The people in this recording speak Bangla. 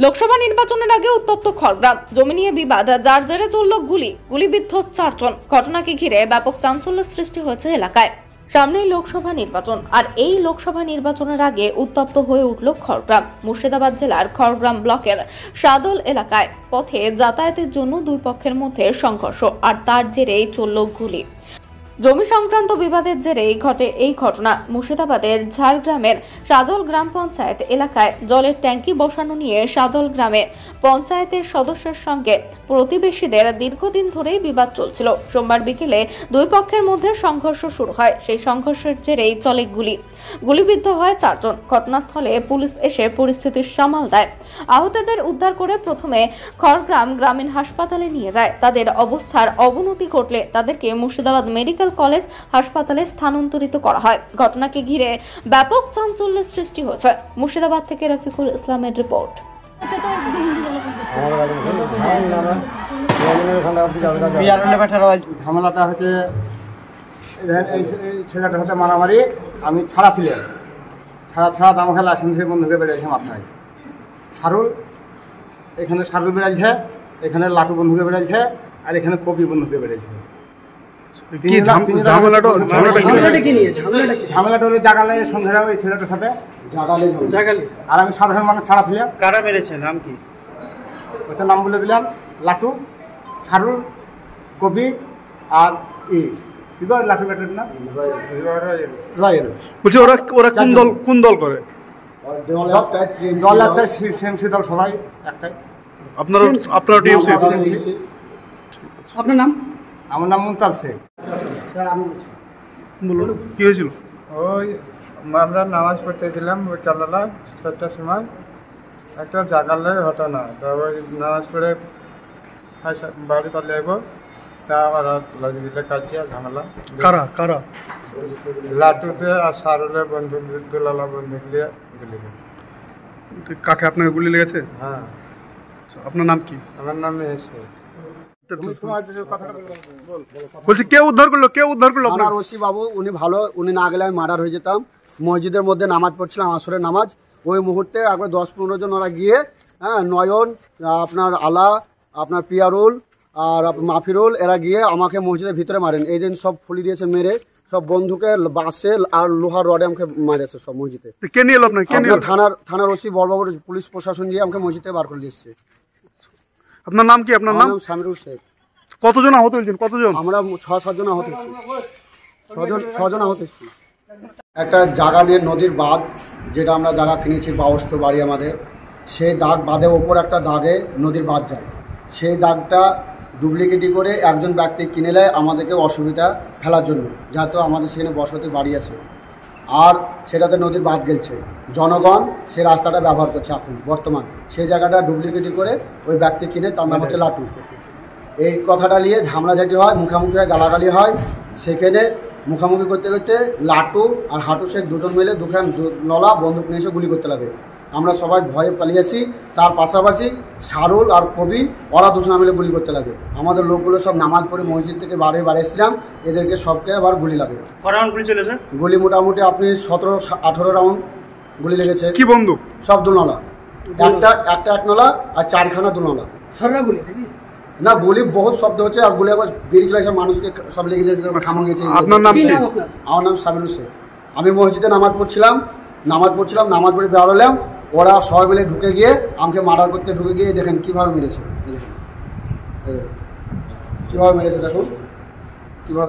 লোকসভা নির্বাচনের আগে উত্তপ্ত খড়গ্রাম, জমি নিয়ে বিবাদ, যার জেরে চলল গুলিবিদ্ধ 4 জন। ঘটনাকে ঘিরে ব্যাপক চাঞ্চল্য সৃষ্টি হয়েছে এলাকায়। সামনেই লোকসভা নির্বাচন, আর এই লোকসভা নির্বাচনের আগে উত্তপ্ত হয়ে উঠল খড়গ্রাম। মুর্শিদাবাদ জেলার খড়গ্রাম ব্লকের সাদল এলাকায় পথে যাতায়াতের জন্য দুই পক্ষের মধ্যে সংঘর্ষ, আর তার জেরেই চলল গুলি। জমি সংক্রান্ত বিবাদের জেরেই ঘটে এই ঘটনা। মুর্শিদাবাদের ঝাড়গ্রামের সাদল গ্রাম পঞ্চায়েত এলাকায় জলের ট্যাঙ্কি বসানো নিয়ে সাদল গ্রামের পঞ্চায়েতের সদস্যের সঙ্গে প্রতিবেশীদের দীর্ঘদিন ধরেই বিবাদ চলছিল। সোমবার বিকেলে দুই পক্ষের মধ্যে সংঘর্ষ শুরু হয়। সেই সংঘর্ষের জেরেই চলে গুলিবিদ্ধ হয় 4 জন। ঘটনাস্থলে পুলিশ এসে পরিস্থিতি সামাল দেয়। আহতদের উদ্ধার করে প্রথমে খড়গ্রাম গ্রামীণ হাসপাতালে নিয়ে যায়। তাদের অবস্থার অবনতি ঘটলে তাদেরকে মুর্শিদাবাদ মেডিকেল কলেজ হাসপাতালে স্থানান্তরিত করা হয়। ঘটনাকে ঘিরে ব্যাপক চাঞ্চল্যের সৃষ্টি হয়েছে। মুর্শিদাবাদ থেকে রফিকুল ইসলামের রিপোর্ট। ঝামেলাটা হচ্ছে এই ছেলেটার সাথে মারামারি। আমি ছাড়া ছিলাম, ছাড়া দাম খেলা এখান থেকে বন্ধুকে বেড়েছে মাথায়। এখানে সারুল বেড়েছে, এখানে লাটু বন্ধুকে বেড়েছে, আর এখানে কবি বন্ধুকে বেড়েছে। ঝামেলাটা হলে জাগালে সন্ধ্যা ওই ছেলেটার সাথে জাগালে, আর আমি সাধারণ মানুষ ছাড়া ছিলাম। কারা মেরেছে, নাম কি? ওটার নাম বলে দিলাম, লাটু, সারুল, কবি আর লাটু ব্যাটার নাম রয়েল। বলছি ওরা কোন দল করে? দল একটাই, সিএমসি দল, সবাই একটাই। আপনার টিএমসি? আপনার নাম? আমার নাম মুমতাজ শেখ। বলুন, কি হয়েছিল? ওই আমরা নামাজ পড়তে গেলাম ওই কালালা 4টার সময়, একটা জাগালের ঘটনা। তারপর নামাজ পড়ে বাড়ি পালে যাবো, তা ওরা লাগিয়ে দিলে কাজিয়া ঝামেলা। কারা? লাটুতে আর সারুলের বন্ধু, দুলালা বন্ধু দিয়ে গুলি। কাকে আপনার গুলি লেগেছে? হ্যাঁ। আপনার নাম কি? আমার নাম এসে। বলছি কে উদ্ধার করলো? আমার ওসি বাবু, উনি ভালো, উনি না গেলে আমি মার্ডার হয়ে যেতাম। মসজিদের মধ্যে নামাজ পড়ছিলাম, আসরের নামাজ। ওই মুহূর্তে একবার 10-15 জন ওরা গিয়ে, নয়ন, আপনার আলা, আপনার পিয়ারুল আর মাফিরুল, এরা গিয়ে আমাকে মসজিদের ভিতরে মারেন। এই দিন সব ফুলি দিয়েছে, মেরে সব বন্ধুকে বাসে আর লোহার রডে আমাকে মারেছে সব মসজিদে। কে নিয়ে এলো আপনার? থানার ওসি বড়বাবুর পুলিশ প্রশাসন দিয়ে আমাকে মসজিদে বার করে দিচ্ছে। আপনার নাম কি? আপনার নাম? সামিরুল শেখ। কতজন আহত হয়েছেন? কতজন? আমরা 6-7 জন আহত হয়েছি। 6 জন আহত হয়েছি। একটা জায়গা নিয়ে নদীর বাঁধ, যেটা আমরা জায়গা কিনেছি, বাউস্ত বাড়ি আমাদের, সেই বাঁধের ওপর একটা দাগে নদীর বাঁধ যায়। সেই দাগটা ডুপ্লিকেটি করে একজন ব্যক্তি কিনে নেয় আমাদেরকে অসুবিধা ফেলার জন্য, যেহেতু আমাদের সেখানে বসতি বাড়ি আছে, আর সেটাতে নদীর বাঁধ গেলছে। জনগণ সেই রাস্তাটা ব্যবহার করছে এখন বর্তমান। সেই জায়গাটা ডুপ্লিকেটি করে ওই ব্যক্তি কিনে, তার নাম হচ্ছে লাটু। এই কথাটা নিয়ে ঝামলাঝাটি হয়, মুখামুখি হয়, গালাগালি হয়। সেখানে মুখামুখি করতে করতে লাটু আর হাটু শেখ দুজন মিলে দুখান নলা বন্দুক নিয়ে এসে গুলি করতে লাগে। আমরা সবাই ভয়ে পালিয়েছি। তার পাশাপাশি সারুল আর কবি, ওরা দুজন মিলে গুলি করতে লাগে। আমাদের লোকগুলো সব নামাজ পড়ে মসজিদ থেকে বাড়ি এসেছিলাম, এদেরকে সবকে আবার গুলি লাগে। গুলি চলেছে? গুলি মোটামুটি আপনি 17-18 রাউন্ড গুলি লেগেছে। কি বন্দুক? সব দুনলা, একটা 1 নলা আর 4খানা দুনলা। না, গুলি বহুত শব্দ হচ্ছে, আর গুলি আবার বেরিয়ে চলে আসে, মানুষকে সব লেগে গেছে, থামা গেছে। আপনার নাম কি? আমার নাম সামিরুল শেখ। আমি মসজিদে নামাজ পড়ছিলাম, নামাজ পড়ে বেরোলাম। ওরা সবাই মিলে ঢুকে গিয়ে আমাকে মার্ডার করতে ঢুকে গিয়ে দেখেন কীভাবে মেরেছে, দেখুন কীভাবে মেরেছে, দেখুন কীভাবে।